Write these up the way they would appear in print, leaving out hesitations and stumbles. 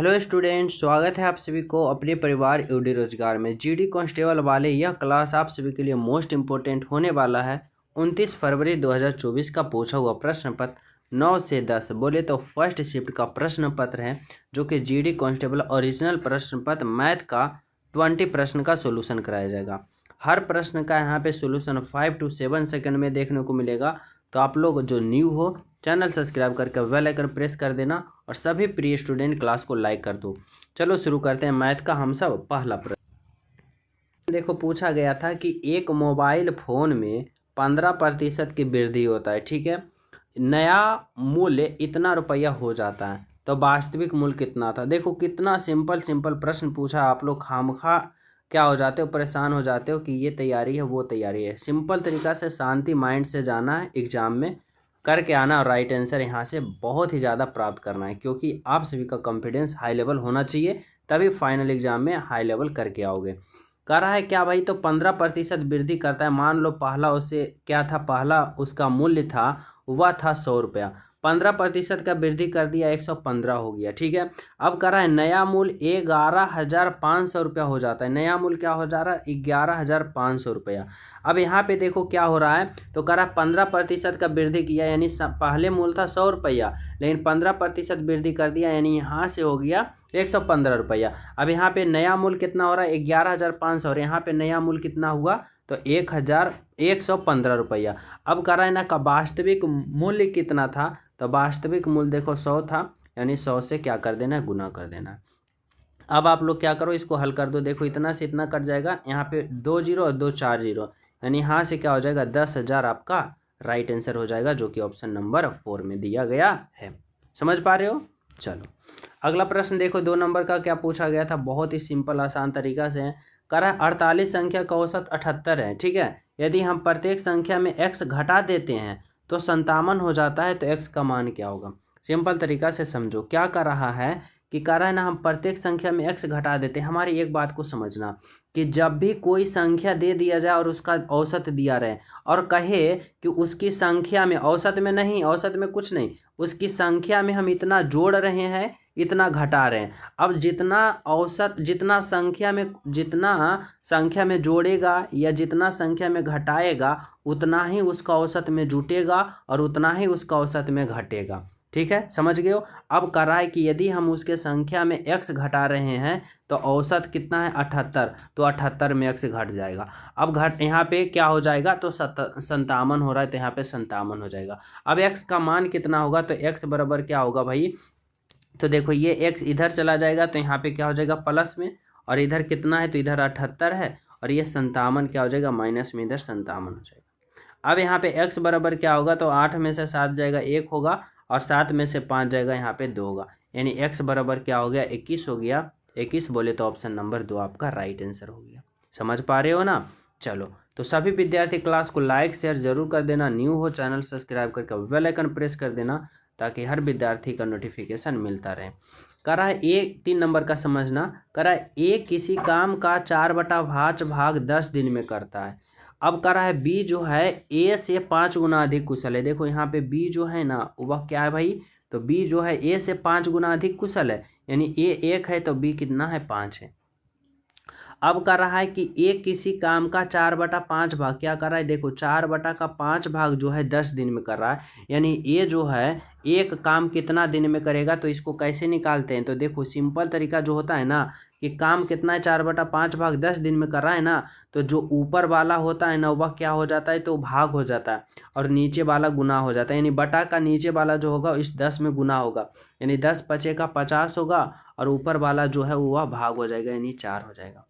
Hello student, स्वागत है आप सभी को अपने परिवार यूडी रोजगार में। जीडी कांस्टेबल वाले यह क्लास आप सभी के लिए मोस्ट इम्पोर्टेंट होने वाला है। 29 फरवरी 2024 का पूछा हुआ प्रश्न पत्र 9 से 10 बोले तो फर्स्ट शिफ्ट का प्रश्न पत्र है, जो कि जीडी कांस्टेबल ओरिजिनल प्रश्न पत्र मैथ का 20 प्रश्न का सोल्यूशन कराया जाएगा। हर प्रश्न का यहाँ पे सोल्यूशन 5 to 7 सेकंड में देखने को मिलेगा। तो आप लोग जो न्यू हो चैनल सब्सक्राइब करके बेल आइकन प्रेस कर देना और सभी प्रिय स्टूडेंट क्लास को लाइक कर दो। चलो शुरू करते हैं मैथ का हम सब पहला प्रश्न। देखो पूछा गया था कि एक मोबाइल फोन में 15% की वृद्धि होता है, ठीक है। नया मूल्य इतना रुपया हो जाता है, तो वास्तविक मूल्य कितना था। देखो कितना सिंपल प्रश्न पूछा। आप लोग खामखा क्या हो जाते हो, परेशान हो जाते हो कि ये तैयारी है वो तैयारी है। सिंपल तरीका से शांति माइंड से जाना है, एग्जाम में करके आना और राइट आंसर यहाँ से बहुत ही ज़्यादा प्राप्त करना है, क्योंकि आप सभी का कॉन्फिडेंस हाई लेवल होना चाहिए, तभी फाइनल एग्जाम में हाई लेवल करके आओगे। कह रहा है क्या भाई, तो 15% वृद्धि करता है। मान लो पहला उससे क्या था, पहला उसका मूल्य था वह था 100 रुपया। 15% का वृद्धि कर दिया 115 हो गया, ठीक है। अब कह रहा है नया मूल्य 11,500 रुपया हो जाता है। नया मूल्य क्या हो जा रहा है, 11,500 रुपया। अब यहाँ पे देखो क्या हो रहा है, तो कह रहा है 15% का वृद्धि किया, यानी पहले मूल्य था 100 रुपया, लेकिन 15% वृद्धि कर दिया, यानी यहाँ से हो गया 115 रुपया। अब यहाँ पे नया मूल्य कितना हो रहा है, 11,500, और यहाँ पे नया मूल्य कितना हुआ, तो 1,115 रुपया। अब कह रहा है ना का वास्तविक मूल्य कितना था, तो वास्तविक मूल्य देखो 100 था, यानी 100 से क्या कर देना है, गुना कर देना है। अब आप लोग क्या करो, इसको हल कर दो। देखो इतना से इतना कट जाएगा, यहाँ पे 2 जीरो और 2 4 जीरो, यानी यहाँ से क्या हो जाएगा 10,000 आपका राइट आंसर हो जाएगा, जो कि ऑप्शन नंबर 4 में दिया गया है। समझ पा रहे हो। चलो अगला प्रश्न देखो, 2 नंबर का क्या पूछा गया था, बहुत ही सिंपल आसान तरीका से है। कह रहा है 48 संख्या का औसत 78 है, ठीक है। यदि हम प्रत्येक संख्या में x घटा देते हैं तो 57 हो जाता है, तो x का मान क्या होगा। सिंपल तरीका से समझो, क्या कर रहा है कि कह रहा है ना हम प्रत्येक संख्या में x घटा देते हैं। हमारी एक बात को समझना कि जब भी कोई संख्या दे दिया जाए और उसका औसत दिया रहे और कहे कि उसकी संख्या में, औसत में नहीं, औसत में कुछ नहीं, उसकी संख्या में हम इतना जोड़ रहे हैं इतना घटा रहे हैं। अब जितना औसत, जितना संख्या में जोड़ेगा या जितना संख्या में घटाएगा उतना ही उसका औसत में जुटेगा और उतना ही उसका औसत में घटेगा, ठीक है। समझ गए हो। अब कह रहा है कि यदि हम उसके संख्या में x घटा रहे हैं तो औसत कितना है 78, तो 78 में x घट जाएगा। अब घट यहाँ पे क्या हो जाएगा, तो 57 हो रहा है, तो यहाँ पे 57 हो जाएगा। अब x का मान कितना होगा, तो x बराबर क्या होगा भाई, तो देखो ये x इधर चला जाएगा, तो यहाँ पे क्या हो जाएगा प्लस में, और इधर कितना है, तो इधर 78 है, और ये 57 क्या हो जाएगा माइनस में, इधर 57 हो जाएगा। अब यहाँ पे x बराबर क्या होगा, तो 8 में से 7 जाएगा 1 होगा, और 7 में से 5 जाएगा यहाँ पे 2 होगा, यानी x बराबर क्या हो गया 21 हो गया। 21 बोले तो ऑप्शन नंबर 2 आपका राइट आंसर हो गया। समझ पा रहे हो ना। चलो तो सभी विद्यार्थी क्लास को लाइक शेयर जरूर कर देना, न्यू हो चैनल सब्सक्राइब करके बेल आइकन प्रेस कर देना, ताकि हर विद्यार्थी का नोटिफिकेशन मिलता रहे। कह रहा है 3 नंबर का समझना। कह रहा है ए किसी काम का 4/5 भाग 10 दिन में करता है। अब कह रहा है बी जो है ए से 5 गुना अधिक कुशल है। देखो यहाँ पे बी जो है ना वह क्या है भाई, तो बी जो है ए से 5 गुना अधिक कुशल है, यानी ए 1 है तो बी कितना है 5 है। अब कर रहा है कि ए किसी काम का 4/5 भाग क्या कर रहा है, देखो 4/5 भाग जो है 10 दिन में कर रहा है, यानी ए जो है एक काम कितना दिन में करेगा। तो इसको कैसे निकालते हैं, तो देखो सिंपल तरीका जो होता है ना कि काम कितना है 4/5 भाग 10 दिन में कर रहा है ना, तो जो ऊपर वाला होता है ना वह क्या हो जाता है, तो भाग हो जाता है, और नीचे वाला गुना हो जाता है, यानी बटा का नीचे वाला जो होगा इस 10 में गुना होगा, यानी 10 पचे का 50 होगा, और ऊपर वाला जो है वह भाग हो जाएगा, यानी 4 हो जाएगा।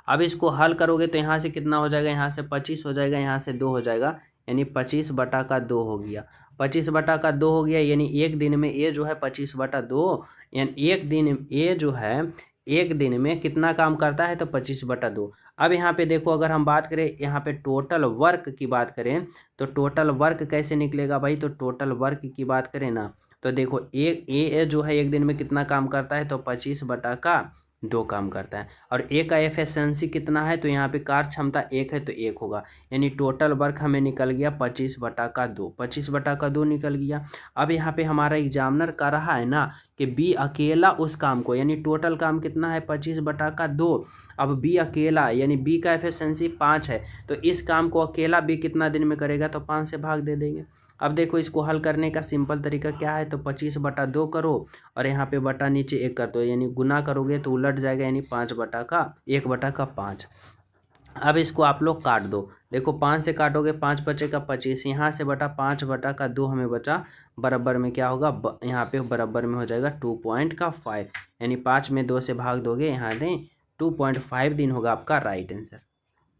अब इसको हल करोगे तो यहाँ से कितना हो जाएगा, यहाँ से 25 हो जाएगा, यहाँ से 2 हो जाएगा, यानी 25/2 हो गया। 25/2 हो गया, यानी एक दिन में ए जो है 25/2, यानी एक दिन ए जो है एक दिन में कितना काम करता है, तो 25/2। अब यहाँ पे देखो अगर हम बात करें यहाँ पे टोटल वर्क की बात करें, तो टोटल वर्क कैसे निकलेगा भाई, तो टोटल वर्क की बात करें ना, तो देखो एक ए जो है एक दिन में कितना काम करता है, तो 25/2 2 काम करता है। और ए का एफिशिएंसी कितना है, तो यहाँ पे कार्य क्षमता 1 है तो 1 होगा, यानी टोटल वर्क हमें निकल गया 25/2, 25/2 निकल गया। अब यहाँ पे हमारा एग्जामिनर कर रहा है ना कि बी अकेला उस काम को, यानी टोटल काम कितना है 25/2, अब बी अकेला यानी बी का एफिशिएंसी 5 है, तो इस काम को अकेला बी कितना दिन में करेगा, तो 5 से भाग दे देंगे। अब देखो इसको हल करने का सिंपल तरीका क्या है, तो 25/2 करो और यहाँ पे बटा नीचे 1 कर दो, यानी गुना करोगे तो उलट जाएगा, यानी 1/5। अब इसको आप लोग काट दो, देखो 5 से काटोगे 5 बचेगा 25, यहाँ से बटा 5/2 हमें बचा, बराबर में क्या होगा, यहाँ पे बराबर में हो जाएगा 2.5, यानी 5 में 2 से भाग दोगे, यहाँ दें 2.5 दिन होगा आपका राइट आंसर।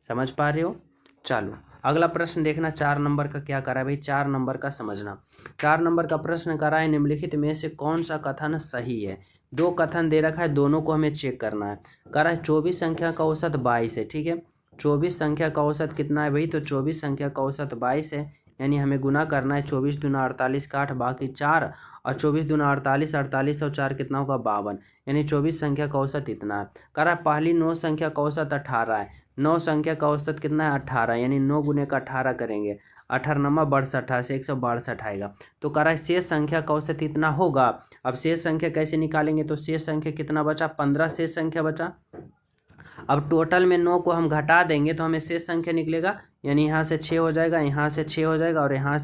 समझ पा रहे हो। चलो अगला प्रश्न देखना, 4 नंबर का क्या करा है भाई, 4 नंबर का समझना। 4 नंबर का प्रश्न करा है, निम्नलिखित में से कौन सा कथन सही है। 2 कथन दे रखा है, दोनों को हमें चेक करना है। करा है 24 संख्या का औसत 22 है, ठीक है। 24 संख्या का औसत कितना है भाई, तो 24 संख्या का औसत 22 है, यानी हमें गुना करना है, 24 दूना 48 का 8 बाकी 4, और 24 दूना 48, 48 और 4 कितना होगा 52, यानी 24 संख्या का औसत इतना है। करा पहली 9 संख्या का औसत 18 है, 9 संख्या का औसत कितना है 18, यानी 9 गुने का 18 करेंगे, 18×9 = 62 से 162 आएगा। तो करा शेष संख्या का औसत इतना होगा। अब शेष संख्या कैसे निकालेंगे, तो शेष संख्या कितना बचा, 15 शेष संख्या बचा। अब टोटल में 9 को हम घटा देंगे तो हमें शेष संख्या निकलेगा, यानी यहाँ से 6 हो जाएगा, यहाँ से 6 हो जाएगा, और यहाँ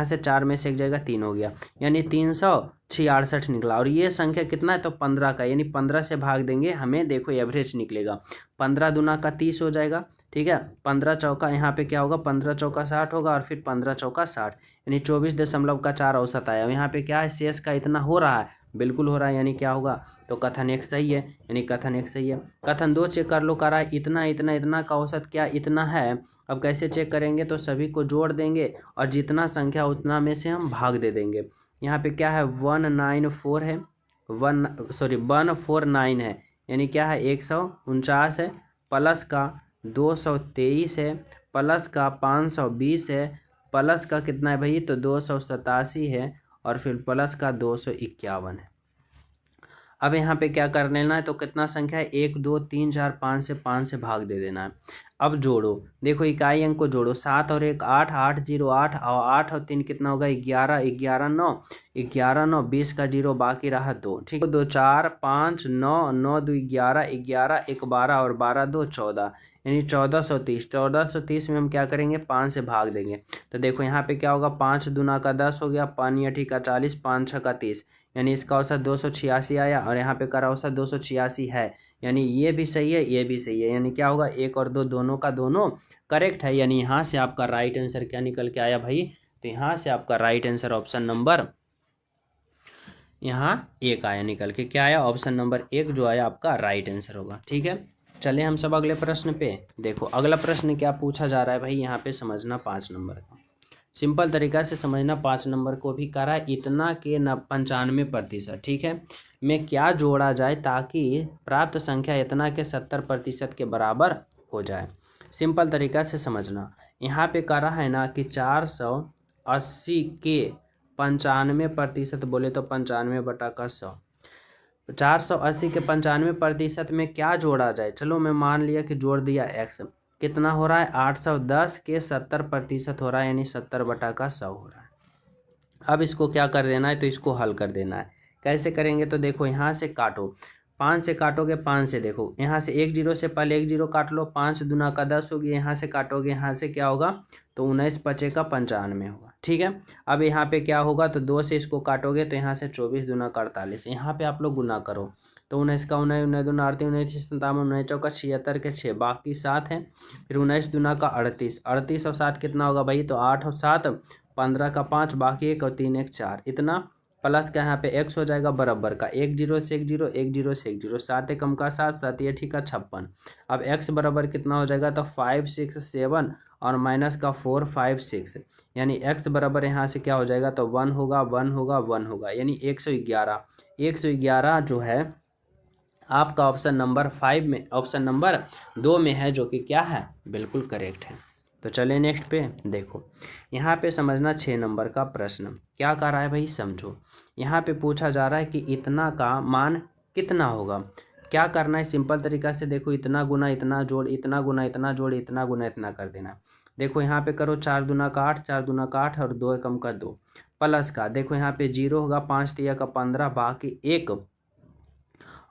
से 4 में से एक जाएगा 3 हो गया, यानी 366 निकला। और ये संख्या कितना है, तो 15 का, यानी 15 से भाग देंगे, हमें देखो एवरेज निकलेगा, 15 दूना का 30 हो जाएगा, ठीक है। 15 चौका यहाँ पे क्या होगा, 15 चौका 60 होगा, और फिर 15 चौका 60, यानी 24.4 औसत आया। यहाँ पे क्या है, शेष का इतना हो रहा है, बिल्कुल हो रहा है, यानी क्या होगा, तो कथन एक सही है, यानी कथन एक सही है। कथन 2 चेक कर लो, करा है इतना इतना इतना का औसत क्या इतना है। अब कैसे चेक करेंगे, तो सभी को जोड़ देंगे और जितना संख्या उतना में से हम भाग दे देंगे। यहाँ पे क्या है 194 है, 149 है, यानी क्या है 149 है, प्लस का 223 है, प्लस का 520 है, प्लस का कितना है भाई, तो 287 है, और फिर प्लस का 251 है। अब यहाँ पे क्या कर लेना है, तो कितना संख्या है 1 2 3 4 5 से भाग दे देना है। अब जोड़ो, देखो इकाई अंक को जोड़ो, 7 और 1 8, 8 0 8, और 8 और 3 कितना होगा 11, 11 9, 11 9, 20 का 0 बाकी रहा 2, ठीक है। 2 4 5 9, 9 2 11, 11 1 12, और 12 2 14, यानी 1430। 1430 में हम क्या करेंगे, 5 से भाग देंगे, तो देखो यहाँ पे क्या होगा, 5 दूना का 10 हो गया, 5 8 का 40, 5 6 का 30, यानी इसका औसत 286 आया, और यहाँ पे करा औसत 286 है, यानी ये भी सही है, ये भी सही है, यानी क्या होगा 1 और 2 दोनों का दोनों करेक्ट है, यानी यहाँ से आपका राइट आंसर क्या निकल के आया भाई, तो यहाँ से आपका राइट आंसर ऑप्शन नंबर यहाँ 1 आया, निकल के क्या आया, ऑप्शन नंबर 1 जो आया आपका राइट आंसर होगा, ठीक है। चले हम सब अगले प्रश्न पे। देखो अगला प्रश्न क्या पूछा जा रहा है भाई, यहाँ पे समझना 5 नंबर का सिंपल तरीका से समझना। 5 नंबर को भी करा इतना के 95%, ठीक है, में क्या जोड़ा जाए ताकि प्राप्त संख्या इतना के 70% के बराबर हो जाए। सिंपल तरीका से समझना, यहाँ पे करा है ना कि 480 के 95% बोले तो 95/100, 480 के 95% में क्या जोड़ा जाए। चलो मैं मान लिया कि जोड़ दिया x, कितना हो रहा है 810 के 70% हो रहा है, यानी 70/100 हो रहा है। अब इसको क्या कर देना है, तो इसको हल कर देना है। कैसे करेंगे, तो देखो यहाँ से काटो, 5 से काटोगे 5 से, देखो यहाँ से 1 0 से पहले 1 0 काट लो, 5 दूना का 10 होगी, यहाँ से काटोगे, यहाँ से क्या होगा, तो 19 5 का 95 होगा, ठीक है। अब यहाँ पे क्या होगा, तो 2 से इसको काटोगे, तो यहाँ से 24 दूना का 48, यहाँ पे आप लोग गुना करो, तो 19 का 19, 19 दूना 38, 19 57, 19 चौका 76 के 6 बाकी 7 है, फिर 19 दूना का 38, 38 और 7 कितना होगा भाई, तो 8 और 7 15 का 5 बाकी 1 और 3 1 4, इतना प्लस का यहाँ पे x हो जाएगा बराबर का 1 0 से 1 0, 1 0 से 1 0, 7 एकम का 7, 7 ये ठीक है 56। अब x बराबर कितना हो जाएगा, तो 5 6 7 और माइनस का 4 5 6, यानी x बराबर यहाँ से क्या हो जाएगा, तो 1 होगा 1 होगा 1 होगा, यानी 111। 111 जो है आपका ऑप्शन नंबर 5 में, ऑप्शन नंबर 2 में है, जो कि क्या है, बिल्कुल करेक्ट है। तो चले नेक्स्ट पे। देखो यहाँ पे समझना 6 नंबर का प्रश्न क्या कर रहा है भाई, समझो। यहाँ पे पूछा जा रहा है कि इतना का मान कितना होगा, क्या करना है, सिंपल तरीका से देखो, इतना गुना इतना जोड़, इतना गुना इतना जोड़, इतना गुना इतना कर देना। देखो यहाँ पे करो 4 दूना का 8, 4 दूना का 8 और 2 एकम का 2, प्लस का देखो यहाँ पे 0 होगा, 5 तिया का 15, बाकी 1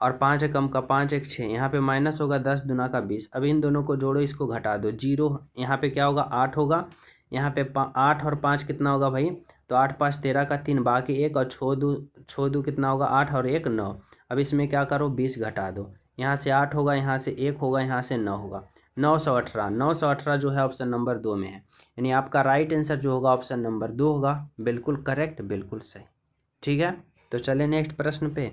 और 5 एकम का 5, 1 6, यहाँ पे माइनस होगा 10 दूना का 20। अब इन दोनों को जोड़ो, इसको घटा दो, 0 यहाँ पे क्या होगा 8 होगा, यहाँ पे 8 और 5 कितना होगा भाई, तो 8 5 13 का 3, बाकी 1 और छो दो कितना होगा 8 और 1 9। अब इसमें क्या करो 20 घटा दो, यहाँ से 8 होगा, यहाँ से 1 होगा, यहाँ से 9 होगा, 918। 918 जो है ऑप्शन नंबर 2 में है, यानी आपका राइट आंसर जो होगा ऑप्शन नंबर 2 होगा। बिल्कुल करेक्ट, बिल्कुल सही। ठीक है, तो चलिए नेक्स्ट प्रश्न पे।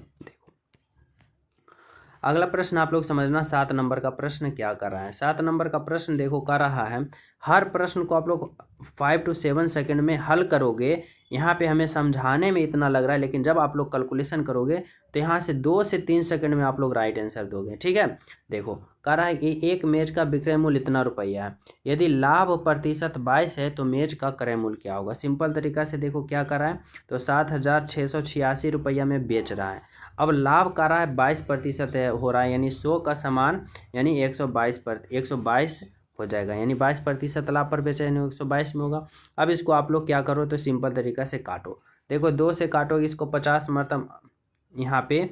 अगला प्रश्न आप लोग समझना, 7 नंबर का प्रश्न क्या कर रहा है। 7 नंबर का प्रश्न देखो कर रहा है, हर प्रश्न को आप लोग 5 to 7 सेकंड में हल करोगे। यहाँ पे हमें समझाने में इतना लग रहा है, लेकिन जब आप लोग कैलकुलेशन करोगे तो यहाँ से 2 से 3 सेकंड में आप लोग राइट आंसर दोगे। ठीक है, देखो कह रहा है कि एक मेज का विक्रय मूल्य इतना रुपया है, यदि लाभ प्रतिशत 22 है तो मेज का क्रय मूल्य क्या होगा। सिंपल तरीका से देखो क्या कर रहा है, तो 7,686 रुपया में बेच रहा है। अब लाभ कर रहा है 22% हो रहा है, यानी 100 का सामान यानी 122 हो जाएगा, यानी 22% लाभ पर बेचा, यानी 122 में होगा। अब इसको आप लोग क्या करो, तो सिंपल तरीका से काटो। देखो 2 से काटोगे इसको 50 मतलब यहाँ पे,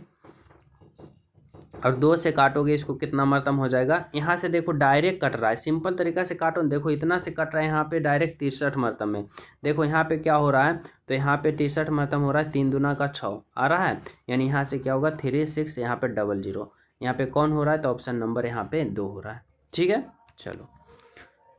और 2 से काटोगे इसको कितना मतम हो जाएगा। यहाँ से देखो डायरेक्ट कट रहा है, सिंपल तरीका से काटो, देखो इतना से कट रहा है, यहाँ पे डायरेक्ट 63 मतम में। देखो यहाँ पे क्या हो रहा है, तो यहाँ पे 63 मतम हो रहा है, 3 दूना का 6 आ रहा है, यानी यहाँ से क्या होगा 36, यहाँ पे 00, यहाँ पे कौन हो रहा है, तो ऑप्शन नंबर यहाँ पे 2 हो रहा है। ठीक है, चलो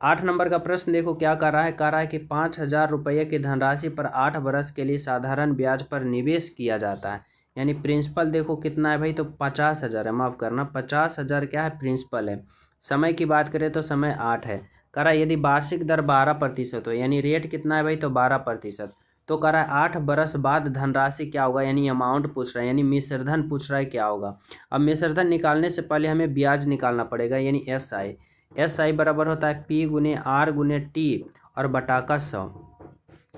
8 नंबर का प्रश्न देखो क्या कर रहा है, कह रहा है कि 5,000 रुपये की धनराशि पर 8 वर्ष के लिए साधारण ब्याज पर निवेश किया जाता है, यानी प्रिंसिपल देखो कितना है भाई, तो 50,000 है, माफ़ करना 50,000 क्या है, प्रिंसिपल है। समय की बात करें तो समय 8 है। कह रहा है यदि वार्षिक दर 12% हो, यानी रेट कितना है भाई, तो 12%। तो कह रहा है 8 बरस बाद धनराशि क्या होगा, यानी अमाउंट पूछ रहा है, यानी मिश्रधन पूछ रहा है क्या होगा। अब मिश्रधन निकालने से पहले हमें ब्याज निकालना पड़ेगा, यानी SI बराबर होता है P गुने R गुने T और बटा का 100।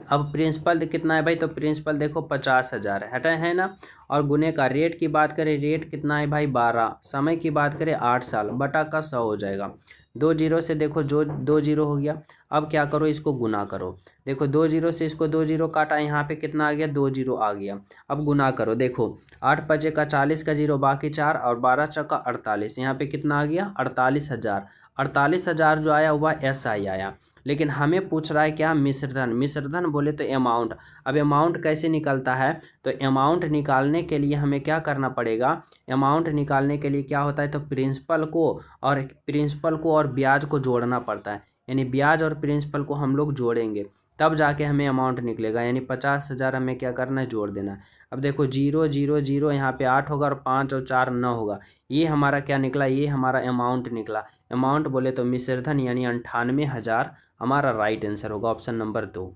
अब प्रिंसिपल कितना है भाई, तो प्रिंसिपल देखो 50,000 हटा है ना, और गुने का रेट की बात करें, रेट कितना है भाई 12, समय की बात करें 8 साल, बटा का 100 हो जाएगा। 2 जीरो से देखो जो 2 जीरो हो गया। अब क्या करो, इसको गुना करो, देखो 2 जीरो से इसको 2 जीरो काटा, यहाँ पे कितना आ गया, 2 जीरो आ गया। अब गुना करो, देखो 8 पचे का 40 का जीरो, बाकी 4 और 12 चौका 48, यहाँ पे कितना आ गया 48,000। 48,000 जो आया हुआ SI आया, लेकिन हमें पूछ रहा है क्या, मिश्रधन। मिश्रधन बोले तो अमाउंट। अब अमाउंट कैसे निकलता है, तो अमाउंट निकालने के लिए हमें क्या करना पड़ेगा, अमाउंट निकालने के लिए क्या होता है, तो प्रिंसिपल को और ब्याज को जोड़ना पड़ता है, यानी ब्याज और प्रिंसिपल को हम लोग जोड़ेंगे तब जाके हमें अमाउंट निकलेगा, यानी 50,000 हमें क्या करना है, जोड़ देना है। अब देखो 0 0 0, यहाँ पे 8 होगा और 5 और 4 9 होगा, ये हमारा क्या निकला, ये हमारा अमाउंट निकला। अमाउंट बोले तो मिश्रधन, यानी 98,000 हमारा राइट आंसर होगा, ऑप्शन नंबर 2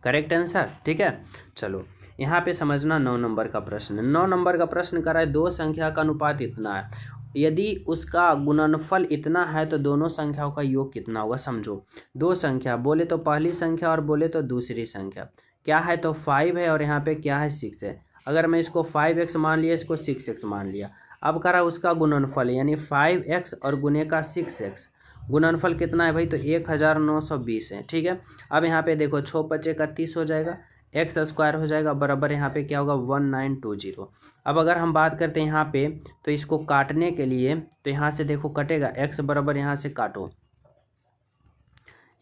करेक्ट आंसर। ठीक है, चलो यहाँ पे समझना 9 नंबर का प्रश्न। 9 नंबर का प्रश्न कर रहा है, दो संख्या का अनुपात इतना है, यदि उसका गुणनफल इतना है तो दोनों संख्याओं का योग कितना होगा। समझो दो संख्या, बोले तो पहली संख्या और बोले तो दूसरी संख्या क्या है, तो 5 है और यहाँ पे क्या है 6 है। अगर मैं इसको 5x मान लिया, इसको 6x मान लिया, अब कह रहा है उसका गुणनफल, यानी 5x और गुने का 6x, गुणनफल कितना है भाई, तो 1920 है। ठीक है, अब यहाँ पे देखो 6 पचे का 30 हो जाएगा, एक्स स्क्वायर हो जाएगा, बराबर यहाँ पे क्या होगा 1920। अब अगर हम बात करते हैं यहाँ पे, तो इसको काटने के लिए तो यहाँ से देखो कटेगा x बराबर, यहाँ से काटो,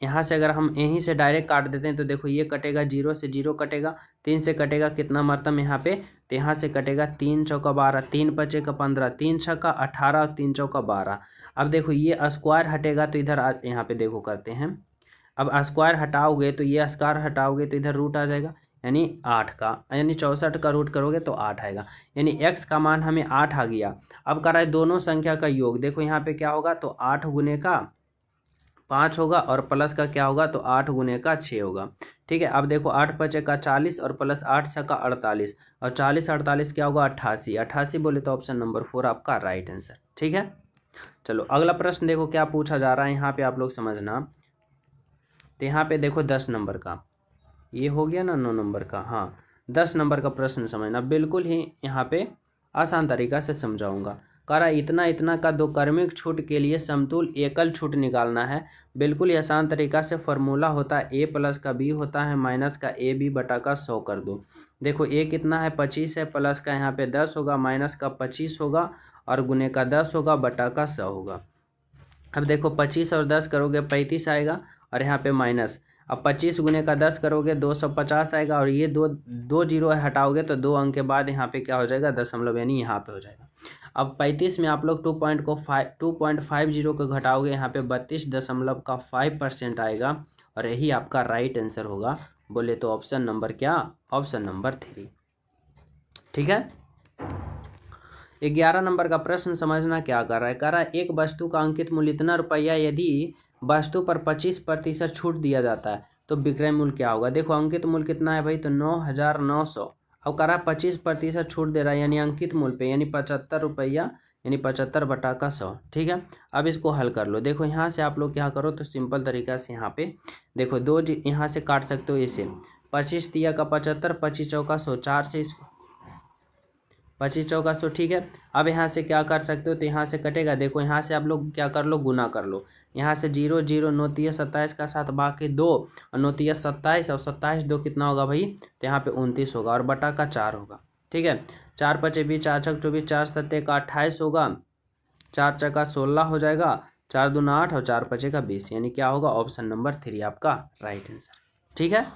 यहाँ से अगर हम यहीं से डायरेक्ट काट देते हैं तो देखो ये कटेगा, 0 से 0 कटेगा, 3 से कटेगा कितना मरतम यहाँ पे, तो यहाँ से कटेगा 3 चौका 12, 3 पचे का 15, 3 छक्का 18 और 3 चौका 12। अब देखो ये स्क्वायर हटेगा तो इधर यहाँ पे देखो करते हैं, अब स्क्वायर हटाओगे तो ये स्क्वायर हटाओगे तो इधर रूट आ जाएगा, यानी 8 का, यानी 64 का रूट करोगे तो 8 आएगा, यानी x का मान हमें 8 आ गया। अब कर रहा है दोनों संख्या का योग, देखो यहाँ पे क्या होगा, तो 8 गुने का 5 होगा और प्लस का क्या होगा, तो 8 गुने का 6 होगा। ठीक है, अब देखो 8 पचे का 40 और प्लस 8 छक्का 48 और 40 48 क्या होगा 88, 88 बोले तो ऑप्शन नंबर 4 आपका राइट आंसर। ठीक है, चलो अगला प्रश्न देखो क्या पूछा जा रहा है, यहाँ पे आप लोग समझना। तो यहाँ पे देखो 10 नंबर का, ये हो गया ना 9 नंबर का, हाँ 10 नंबर का प्रश्न समझना, बिल्कुल ही यहाँ पे आसान तरीका से समझाऊंगा। कह रहा इतना इतना का दो क्रमिक छूट के लिए समतुल एकल छूट निकालना है। बिल्कुल ही आसान तरीका से फॉर्मूला होता है ए प्लस का बी होता है माइनस का ए बी बटा का 100 कर दो। देखो ए कितना है 25 है, प्लस का यहाँ पे 10 होगा, माइनस का 25 होगा और गुने का 10 होगा, बटा का 100 होगा। अब देखो 25 और 10 करोगे 35 आएगा और यहाँ पे माइनस, अब 25 गुने का 10 करोगे 250 आएगा और ये दो दो जीरो हटाओगे तो 2 अंक के बाद यहाँ पे क्या हो जाएगा दशमलव, यानी यहाँ पे हो जाएगा। अब 35 में आप लोग 2.50 को घटाओगे यहाँ पे 32.5% आएगा और यही आपका राइट आंसर होगा। बोले तो ऑप्शन नंबर क्या, ऑप्शन नंबर 3। ठीक है। 11 नंबर का प्रश्न समझना क्या कर रहा है। कह रहा है एक वस्तु का अंकित मूल्य इतना रुपया, यदि वस्तु पर 25% छूट दिया जाता है तो विक्रय मूल्य क्या होगा। देखो अंकित मूल्य कितना है भाई, तो 9,900। अब कह रहा है 25% छूट दे रहा है यानी अंकित मूल्य पे, यानी 75 रुपया, यानी 75 बटा का 100। ठीक है। अब इसको हल कर लो। देखो यहाँ से आप लोग क्या करो तो सिंपल तरीका से यहाँ पे देखो दो यहाँ से काट सकते हो इसे, 25 तिया का 75, 25 चौका 100, 4 से इसको 25 चौका 100। ठीक है। अब यहाँ से क्या कर सकते हो तो यहाँ से कटेगा, देखो यहाँ से आप लोग क्या कर लो गुना कर लो, यहाँ से 0 0 9 तिया 27 का 7 बाकी 2 और 9 तिया 27 और 27 2 कितना होगा भाई, तो यहाँ पे 29 होगा और बटा का 4 होगा। ठीक है। 4 पचे 20, 4 छक 24, 4 सत्ते का 28 होगा, 4 चका 16 हो जाएगा, 4 दूना 8 और 4 पचे का 20, यानी क्या होगा ऑप्शन नंबर 3 आपका राइट आंसर। ठीक है।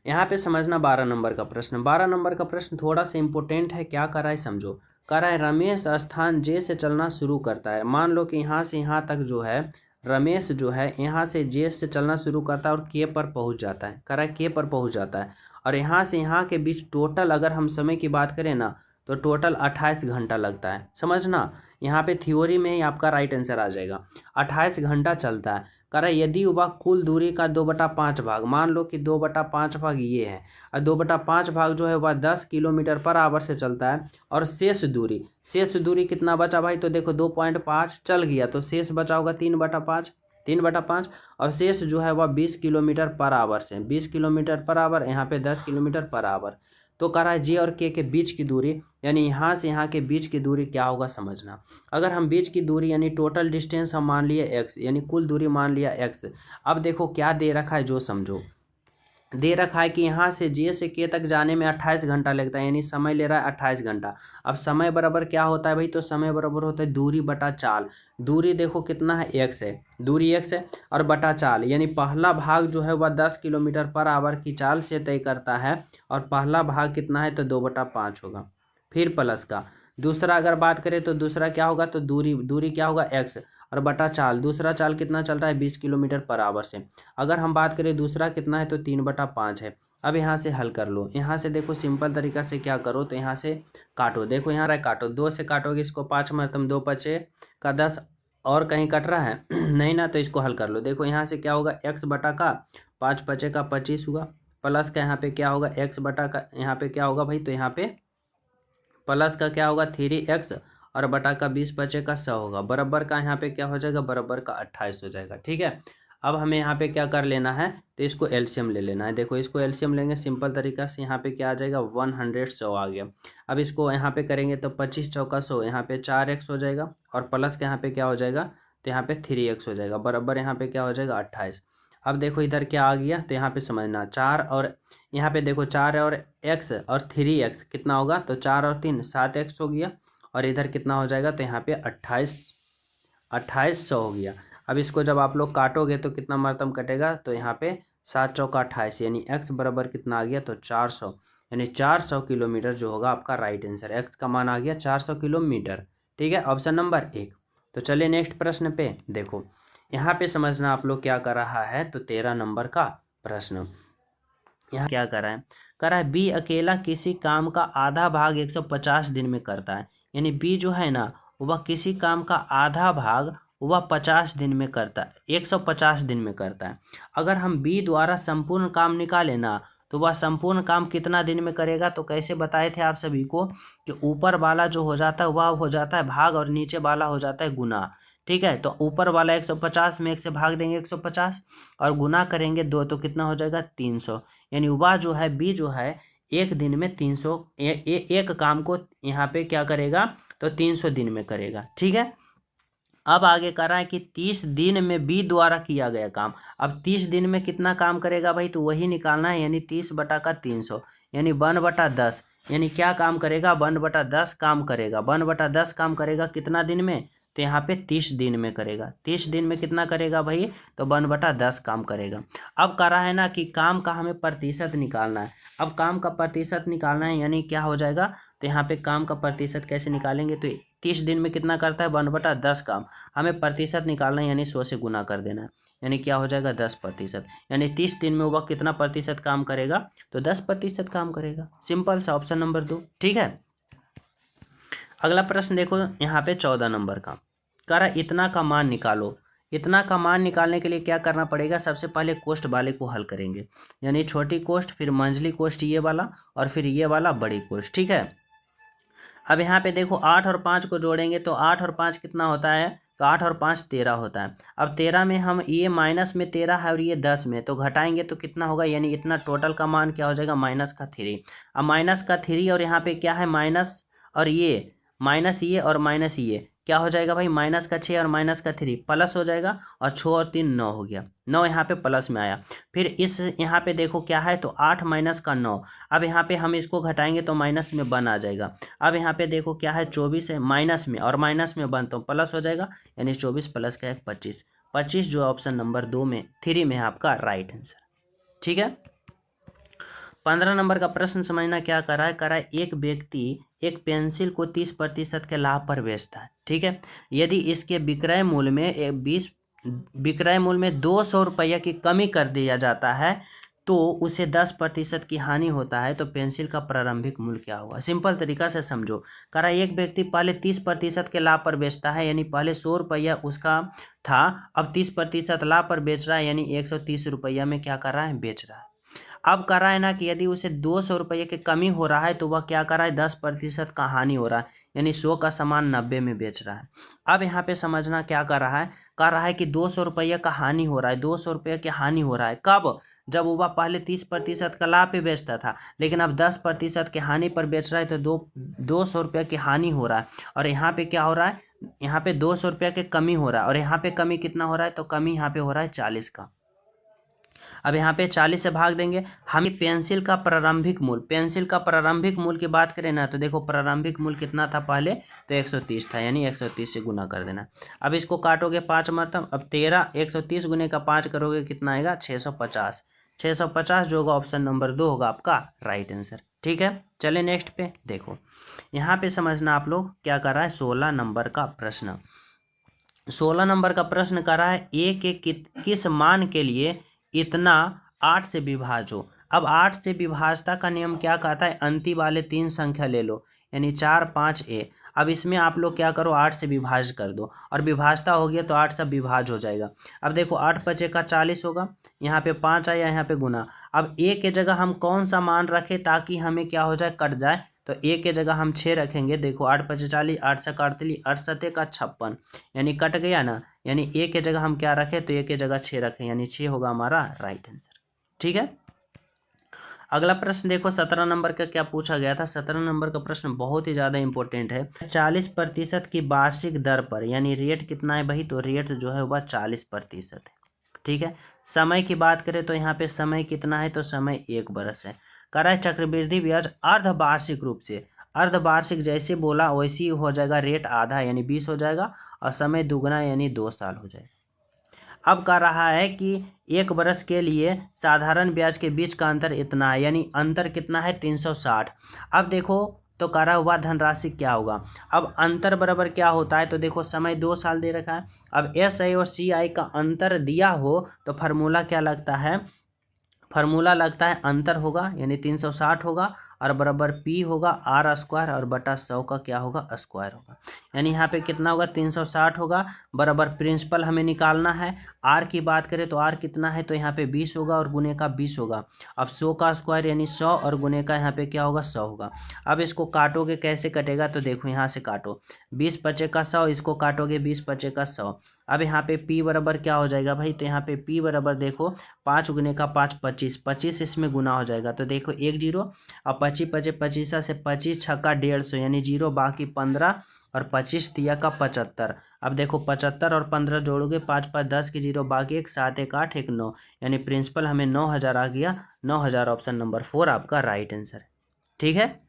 यहाँ पे समझना 12 नंबर का प्रश्न। 12 नंबर का प्रश्न थोड़ा सा इंपॉर्टेंट है। क्या कर रहा है समझो। कह रहा है रमेश स्थान जे से चलना शुरू करता है। मान लो कि यहाँ से यहाँ तक जो है रमेश जो है यहाँ से जे से चलना शुरू करता है और के पर पहुँच जाता है। कह रहा है के पर पहुँच जाता है और यहाँ से यहाँ के बीच टोटल अगर हम समय की बात करें ना तो टोटल 28 घंटा लगता है। समझना यहाँ पे थ्योरी में ही आपका राइट आंसर आ जाएगा। 28 घंटा चलता है। कह रहा है यदि वह कुल दूरी का 2/5 भाग, मान लो कि 2/5 भाग ये है और 2/5 भाग जो है वह 10 किलोमीटर पर आवर से चलता है और शेष दूरी कितना बचा भाई, तो देखो 2.5 चल गया तो शेष बचा होगा 3/5 और शेष जो है वह 20 किलोमीटर पर आवर से, 20 किलोमीटर पर आवर, यहाँ पे 10 किलोमीटर पर आवर। तो कह रहा है जे और के बीच की दूरी, यानी यहाँ से यहाँ के बीच की दूरी क्या होगा समझना। अगर हम बीच की दूरी यानी टोटल डिस्टेंस हम मान लिए x, यानी कुल दूरी मान लिया x। अब देखो क्या दे रखा है जो समझो, दे रखा है कि यहाँ से जे से के तक जाने में 28 घंटा लगता है, यानी समय ले रहा है 28 घंटा। अब समय बराबर क्या होता है भाई, तो समय बराबर होता है दूरी बटा चाल। दूरी देखो कितना है x है, दूरी x है और बटा चाल, यानी पहला भाग जो है वह 10 किलोमीटर पर आवर की चाल से तय करता है और पहला भाग कितना है तो 2/5 होगा। फिर प्लस का दूसरा अगर बात करें तो दूसरा क्या होगा, तो दूरी क्या होगा x और बटा चाल, दूसरा चाल कितना चल रहा है 20 किलोमीटर पर आवर से। अगर हम बात करें दूसरा कितना है तो 3/5 है। अब यहाँ से हल कर लो। यहाँ से देखो सिंपल तरीका से क्या करो तो यहाँ से काटो। देखो यहाँ काटो, 2 से काटोगे इसको 5 में तुम 2 पचे का 10 और कहीं कट रहा है नहीं ना, तो इसको हल कर लो। देखो यहाँ से क्या होगा x बटा का 5 पचे का 25 हुआ, प्लस का यहाँ पे क्या होगा x बटा का यहाँ पे क्या होगा भाई, तो यहाँ पे प्लस का क्या होगा 3x और बटा का 20 बचे का 100 होगा, बराबर का यहाँ पे क्या हो जाएगा, बराबर का 28 हो जाएगा। ठीक है। अब हमें यहाँ पे क्या कर लेना है तो इसको एलसीएम ले लेना है। देखो इसको एलसीएम लेंगे सिंपल तरीका से, यहाँ पे क्या आ जाएगा 100 आ गया। अब इसको यहाँ पे करेंगे तो 25 चौका 100, यहाँ पे 4x हो जाएगा और प्लस का यहाँ पे क्या हो जाएगा तो यहाँ पे 3x हो जाएगा, बराबर यहाँ पे क्या हो जाएगा 28। अब देखो इधर क्या आ गया तो यहाँ पे समझना 4 और यहाँ पे देखो 4 और x और 3x कितना होगा, तो 4 और 3 7x हो गया और इधर कितना हो जाएगा तो यहाँ पे 2800 हो गया। अब इसको जब आप लोग काटोगे तो कितना मात्रम कटेगा, तो यहाँ पे 7 चौका 28, यानी x बराबर कितना आ गया तो 400, यानी 400 किलोमीटर जो होगा आपका राइट आंसर। x का मान आ गया 400 किलोमीटर। ठीक है, ऑप्शन नंबर 1। तो चलिए नेक्स्ट प्रश्न पे देखो। यहाँ पे समझना आप लोग क्या कर रहा है, तो 13 नंबर का प्रश्न यहाँ क्या कर रहा है। कह रहा है बी अकेला किसी काम का आधा भाग 150 दिन में करता है, यानी बी जो है ना वह किसी काम का आधा भाग वह 50 दिन में करता है, 150 दिन में करता है। अगर हम बी द्वारा संपूर्ण काम निकालें ना तो वह संपूर्ण काम कितना दिन में करेगा, तो कैसे बताए थे आप सभी को कि ऊपर वाला जो हो जाता है वह हो जाता है भाग और नीचे वाला हो जाता है गुना। ठीक है, तो ऊपर वाला 150 में 1 से भाग देंगे 150 और गुना करेंगे 2 तो कितना हो जाएगा 300, यानी वह जो है बी जो है एक दिन में 300 एक काम को यहाँ पे क्या करेगा, तो 300 दिन में करेगा। ठीक है, अब आगे कर रहा है कि 30 दिन में बी द्वारा किया गया काम। अब 30 दिन में कितना काम करेगा भाई, तो वही निकालना है, यानी 30/300 यानी 1/10, यानी क्या काम करेगा, 1/10 काम करेगा। 1/10 काम करेगा कितना दिन में, तो यहाँ पे 30 दिन में करेगा। 30 दिन में कितना करेगा भाई, तो 1/10 काम करेगा। अब कह रहा है ना कि काम का हमें प्रतिशत निकालना है। अब काम का प्रतिशत निकालना है, यानी क्या हो जाएगा, तो यहाँ पे काम का प्रतिशत कैसे निकालेंगे, तो 30 दिन में कितना करता है, 1/10 काम, हमें प्रतिशत निकालना है, यानी 100 से गुना कर देना है, यानी क्या हो जाएगा 10%। यानी 30 दिन में वह कितना प्रतिशत काम करेगा, तो 10% काम करेगा। सिंपल सा, ऑप्शन नंबर 2। ठीक है, अगला प्रश्न देखो यहाँ पे 14 नंबर का, कह रहा इतना का मान निकालो। इतना का मान निकालने के लिए क्या करना पड़ेगा, सबसे पहले कोष्ठ वाले को हल करेंगे, यानी छोटी कोष्ठ, फिर मंझली कोष्ठ ये वाला, और फिर ये वाला बड़ी कोष्ठ। ठीक है, अब यहाँ पे देखो 8 और 5 को जोड़ेंगे तो 8 और 5 कितना होता है, तो 8 और 5 13 होता है। अब 13 में हम ये माइनस में 13 है और ये 10 में, तो घटाएंगे तो कितना होगा, यानी इतना टोटल का मान क्या हो जाएगा, -3। अब -3 और यहाँ पे क्या है, माइनस, और ये माइनस ये और माइनस ये क्या हो जाएगा भाई, -6 और -3 प्लस हो जाएगा, और 6 और 3 9 हो गया। 9 यहाँ पे प्लस में आया। फिर इस यहाँ पे देखो क्या है, तो 8 माइनस का 9। अब यहाँ पे हम इसको घटाएंगे तो माइनस में 1 आ जाएगा। अब यहाँ पे देखो क्या है, 24 है माइनस में, और माइनस में 1 तो प्लस हो जाएगा, यानी 24 प्लस का 1 25। 25 जो ऑप्शन नंबर 2 में 3 में है आपका राइट आंसर। ठीक है, 15 नंबर का प्रश्न समझना क्या कर रहा है, एक व्यक्ति एक पेंसिल को 30% के लाभ पर बेचता है। ठीक है, यदि इसके विक्रय मूल्य में 200 रुपये की कमी कर दिया जाता है तो उसे 10% की हानि होता है, तो पेंसिल का प्रारंभिक मूल्य क्या होगा। सिंपल तरीका से समझो, कह रहा है एक व्यक्ति पहले 30% के लाभ पर बेचता है, यानी पहले 100 रुपया उसका था, अब 30% लाभ पर बेच रहा है, यानी 130 रुपया में क्या कर रहा है, बेच रहा है। अब कह रहा है ना कि यदि उसे 200 रुपये की कमी हो रहा है तो वह क्या कर रहा है, 10% का हानि हो रहा है, यानी 100 का सामान 90 में बेच रहा है। अब यहाँ पे समझना क्या कर रहा है, कह रहा है कि 200 रुपये का हानि हो रहा है। 200 रुपये की हानि हो रहा है कब, जब वह पहले 30% का लाभ पे बेचता था, लेकिन अब 10% की हानि पर बेच रहा है, तो 200 रुपये की हानि हो रहा है। और यहाँ पे क्या हो रहा है, यहाँ पे 200 रुपये की कमी हो रहा है, और यहाँ पे कमी कितना हो रहा है, तो कमी यहाँ पे हो रहा है 40 का। अब यहाँ पे 40 से भाग देंगे। हम पेंसिल का प्रारंभिक मूल्य की बात करें ना, तो देखो प्रारंभिक मूल्य कितना था पहले, तो 130 था, यानी 130 से गुना कर देना। अब इसको काटोगे 5 मरतब, अब 13 130 गुने का 5 करोगे कितना आएगा, 650। 650 जो होगा ऑप्शन नंबर 2 होगा आपका राइट आंसर। ठीक है, चले नेक्स्ट पे देखो, यहाँ पे समझना आप लोग क्या कर रहा है, 16 नंबर का प्रश्न। 16 नंबर का प्रश्न कर रहा है ए के किस मान के लिए इतना 8 से विभाजो। अब 8 से विभाजता का नियम क्या कहता है, अंतिम वाले 3 संख्या ले लो, यानी 4 5 ए। अब इसमें आप लोग क्या करो, 8 से विभाज कर दो, और विभाजता हो गया तो 8 से विभाज हो जाएगा। अब देखो 8 5 का 40 होगा, यहाँ पे 5 आया, यहाँ पे गुना। अब ए के जगह हम कौन सा मान रखें ताकि हमें क्या हो जाए, कट जाए, तो ए के जगह हम 6 रखेंगे। देखो 8 5 40, 8 से 48, 8 7 का 56, यानी कट गया ना, यानी ए के जगह हम क्या रखें, तो ए के जगह 6 रखें, यानी 6 होगा हमारा राइट आंसर। ठीक है, अगला प्रश्न देखो 17 नंबर का क्या पूछा गया था। 17 नंबर का प्रश्न बहुत ही ज़्यादा इंपॉर्टेंट है। 40% की वार्षिक दर पर, यानी रेट कितना है भाई, तो रेट जो है वह 40% है। ठीक है, समय की बात करें तो यहाँ पे समय कितना है, तो समय 1 बरस है। कह रहा है चक्रवृद्धि ब्याज अर्धवार्षिक रूप से, अर्धवार्षिक जैसे बोला वैसे ही हो जाएगा, रेट आधा यानी 20 हो जाएगा, और समय दुगना यानी 2 साल हो जाएगा। अब कह रहा है कि 1 बरस के लिए साधारण ब्याज के बीच का अंतर इतना है, यानी अंतर कितना है, 360। अब देखो तो कह रहा हुआ धनराशि क्या होगा। अब अंतर बराबर क्या होता है, तो देखो समय 2 साल दे रखा है। अब SI और CI का अंतर दिया हो तो फार्मूला क्या लगता है, फार्मूला लगता है अंतर होगा, यानी 360 होगा, और बराबर पी होगा आर स्क्वायर और बटा 100 का क्या होगा स्क्वायर होगा। यानी यहाँ पे कितना होगा 360 होगा, बराबर प्रिंसिपल हमें निकालना है। आर की बात करें तो आर कितना है, तो यहाँ पे 20 होगा और गुने का 20 होगा। अब 100 का स्क्वायर यानी 100 और गुने का यहाँ पे क्या होगा 100 होगा। अब इसको काटोगे कैसे कटेगा, तो देखो यहाँ से काटो, 20 पचे का 100, इसको काटोगे 20 पचे का 100। अब यहाँ पे p बराबर क्या हो जाएगा भाई, तो यहाँ पे p बराबर देखो 5 गुने का 5 25, 25 इसमें गुना हो जाएगा, तो देखो 1 जीरो। अब 25 पचे 25 से 25 छक्का 150 यानी जीरो, बाकी 15 और 25 तिया का 75। अब देखो 75 और 15 जोड़ोगे 5 5 10 की जीरो, बाकी 1 7 1 8 1 9, यानी प्रिंसिपल हमें 9000 आ गया। 9000 ऑप्शन नंबर 4 आपका राइट आंसर है। ठीक है,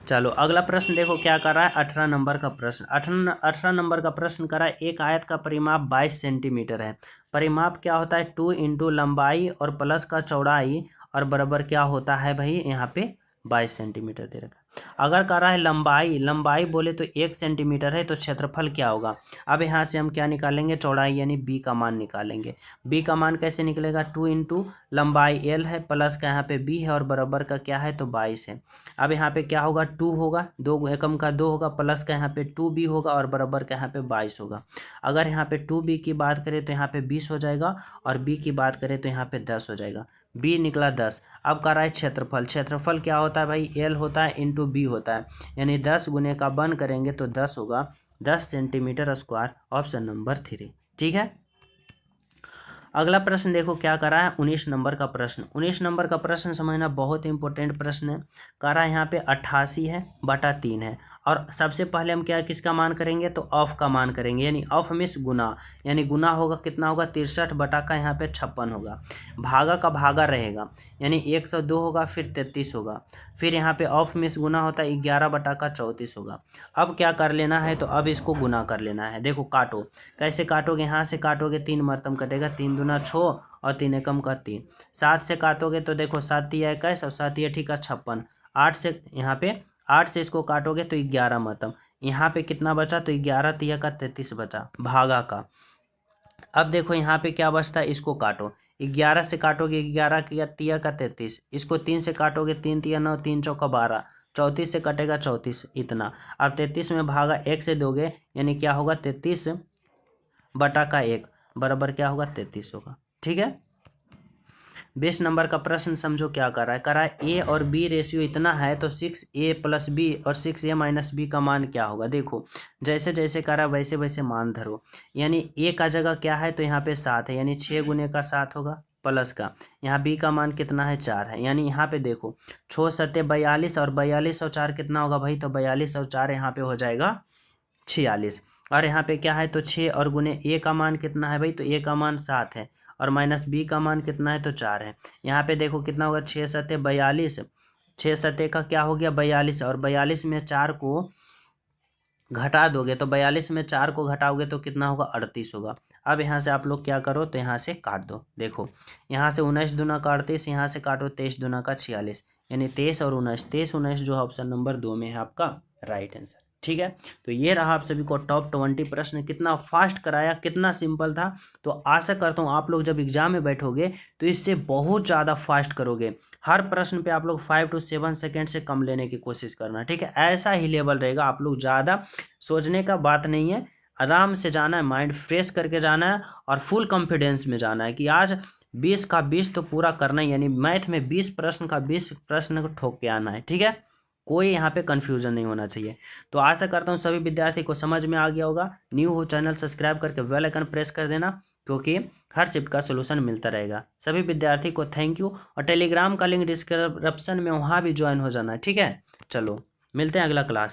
चलो अगला प्रश्न देखो क्या कर रहा है। 18 नंबर का प्रश्न, 18 नंबर का प्रश्न कर रहा है। एक आयत का परिमाप 22 सेंटीमीटर है। परिमाप क्या होता है, 2 इंटू लंबाई और प्लस का चौड़ाई और बराबर क्या होता है भाई, यहाँ पे 22 सेंटीमीटर दे रखा है। अगर कह रहा है लंबाई, लंबाई बोले तो 1 सेंटीमीटर है, तो क्षेत्रफल क्या होगा। अब यहाँ से हम क्या निकालेंगे, चौड़ाई यानी बी का मान निकालेंगे। बी का मान कैसे निकलेगा, 2 इंटू लंबाई एल है, प्लस का यहाँ पे बी है और बराबर का क्या है, तो 22 है। अब यहाँ पे क्या होगा, 2 होगा, 2 एकम का 2 होगा, प्लस का यहाँ पे 2b होगा और बराबर का यहाँ पे 22 होगा। अगर यहाँ पे 2b की बात करें तो यहाँ पे 20 हो जाएगा और b की बात करें तो यहाँ पे 10 हो जाएगा। b निकला 10। अब कह रहा है क्षेत्रफल, क्षेत्रफल क्या होता है भाई, l होता है इंटू b होता है, यानी 10 गुने का बन करेंगे तो 10 होगा, 10 सेंटीमीटर स्क्वायर, ऑप्शन नंबर 3। ठीक है, अगला प्रश्न देखो क्या कर रहा है। 19 नंबर का प्रश्न, 19 नंबर का प्रश्न समझना बहुत इंपॉर्टेंट प्रश्न है। कह रहा है यहाँ पे 88 है बटा 3 है, और सबसे पहले हम क्या किसका मान करेंगे, तो ऑफ का मान करेंगे, यानी ऑफ मीन्स गुना, यानी गुना होगा कितना होगा 63 बटा का यहाँ पे 56 होगा। भागा का भागा रहेगा, यानी 102 होगा, फिर 33 होगा, फिर यहाँ पे ऑफ मीन्स गुना होता है 11 बटा का 34 होगा। अब क्या कर लेना है, तो अब इसको गुना कर लेना है। देखो काटो, कैसे काटोगे, यहाँ से काटोगे 3 मरतम कटेगा, 3 दूना 6 और 3 एकम का 3। 7 से काटोगे तो देखो 7 तिया 21 और 7 तिया ठीक है 56। 8 से यहाँ पे 8 से इसको काटोगे तो 11 मतम, यहाँ पे कितना बचा, तो 11 तिया का 33 बचा भागा का। अब देखो यहाँ पे क्या बचता है, इसको काटो, 11 से काटोगे 11 किया तिया का 33, इसको 3 से काटोगे 3 तिया 9, 3 चौका 12, 34 से कटेगा 34 इतना। अब 33 में भागा 1 से दोगे, यानी क्या होगा 33 बटा का 1 बराबर क्या होगा 33 होगा। ठीक है, 20 नंबर का प्रश्न समझो क्या कर रहा है। कर रहा है ए और बी रेशियो इतना है तो 6a प्लस बी और 6a माइनस बी का मान क्या होगा। देखो जैसे जैसे कर रहा है वैसे वैसे मान धरो, यानी ए का जगह क्या है, तो यहाँ पे 7 है, यानी 6 गुने का 7 होगा, प्लस का यहाँ बी का मान कितना है 4 है, यानी यहाँ पे देखो 6 सत्ते 42 और 42 और 4 कितना होगा भाई, तो 42 और 4 यहाँ पे हो जाएगा 46। और यहाँ पे क्या है, तो 6 और गुने ए का मान कितना है भाई, तो ए का मान 7 है और माइनस बी का मान कितना है, तो 4 है। यहाँ पे देखो कितना होगा 6 सत्ते 42, 6 सत्ते का क्या हो गया 42 और 42 में 4 को घटा दोगे तो 42 में 4 को घटाओगे तो कितना होगा 38 होगा। अब यहाँ से आप लोग क्या करो, तो यहाँ से काट दो। देखो यहाँ से 19 दूना का 38, यहाँ से काटो 23 दूना का 46, यानी 23 और 19, 23 19 जो ऑप्शन नंबर 2 में है आपका राइट आंसर। ठीक है, तो ये रहा आप सभी को टॉप 20 प्रश्न। कितना फास्ट कराया, कितना सिंपल था। तो आशा करता हूँ आप लोग जब एग्जाम में बैठोगे तो इससे बहुत ज़्यादा फास्ट करोगे। हर प्रश्न पे आप लोग 5 to 7 सेकेंड से कम लेने की कोशिश करना। ठीक है, ऐसा ही लेवल रहेगा। आप लोग ज़्यादा सोचने का बात नहीं है, आराम से जाना है, माइंड फ्रेश करके जाना है और फुल कॉन्फिडेंस में जाना है कि आज 20 का 20 तो पूरा करना है, यानी मैथ में 20 प्रश्न का 20 प्रश्न को ठोक के आना है। ठीक है, कोई यहाँ पे कंफ्यूजन नहीं होना चाहिए। तो आशा करता हूँ सभी विद्यार्थी को समझ में आ गया होगा। न्यू हो चैनल सब्सक्राइब करके बेल आइकन प्रेस कर देना, क्योंकि हर शिफ्ट का सोल्यूशन मिलता रहेगा। सभी विद्यार्थी को थैंक यू, और टेलीग्राम का लिंक डिस्क्रिप्शन में वहाँ भी ज्वाइन हो जाना है। ठीक है, चलो मिलते हैं अगला क्लास।